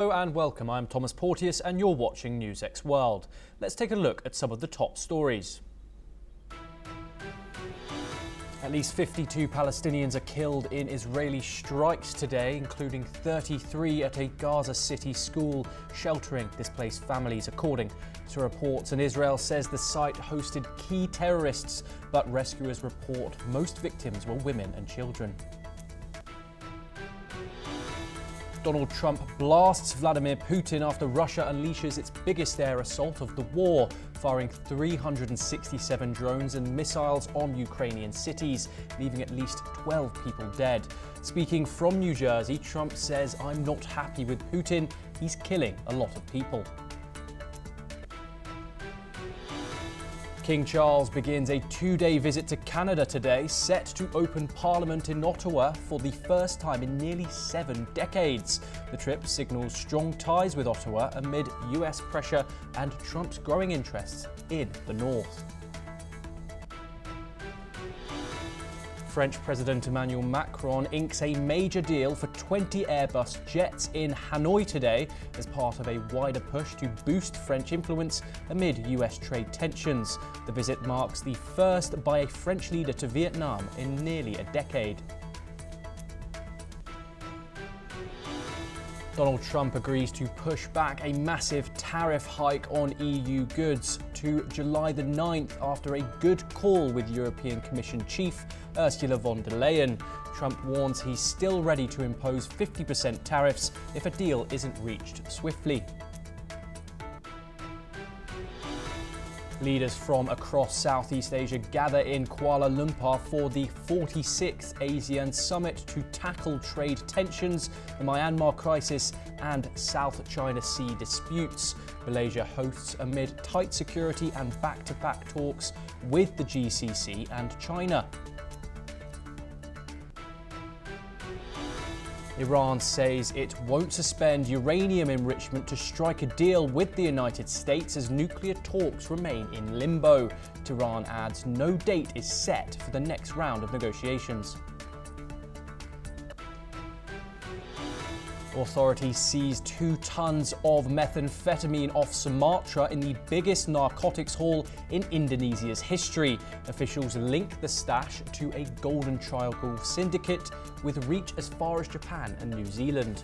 Hello and welcome, I'm Thomas Porteous and you're watching NewsX World. Let's take a look at some of the top stories. At least 52 Palestinians are killed in Israeli strikes today, including 33 at a Gaza City school sheltering displaced families, according to reports. And Israel says the site hosted key terrorists, but rescuers report most victims were women and children. Donald Trump blasts Vladimir Putin after Russia unleashes its biggest air assault of the war, firing 367 drones and missiles on Ukrainian cities, leaving at least 12 people dead. Speaking from New Jersey, Trump says, "I'm not happy with Putin. He's killing a lot of people." King Charles begins a two-day visit to Canada today, set to open Parliament in Ottawa for the first time in nearly 7 decades. The trip signals strong ties with Ottawa amid US pressure and Trump's growing interests in the North. French President Emmanuel Macron inks a major deal for 20 Airbus jets in Hanoi today as part of a wider push to boost French influence amid US trade tensions. The visit marks the first by a French leader to Vietnam in nearly a decade. Donald Trump agrees to push back a massive tariff hike on EU goods to July the 9th after a good call with European Commission Chief Ursula von der Leyen. Trump warns he's still ready to impose 50% tariffs if a deal isn't reached swiftly. Leaders from across Southeast Asia gather in Kuala Lumpur for the 46th ASEAN Summit to tackle trade tensions, the Myanmar crisis and South China Sea disputes. Malaysia hosts amid tight security and back-to-back talks with the GCC and China. Iran says it won't suspend uranium enrichment to strike a deal with the United States as nuclear talks remain in limbo. Tehran adds no date is set for the next round of negotiations. Authorities seized 2 tons of methamphetamine off Sumatra in the biggest narcotics haul in Indonesia's history. Officials link the stash to a golden triangle syndicate with reach as far as Japan and New Zealand.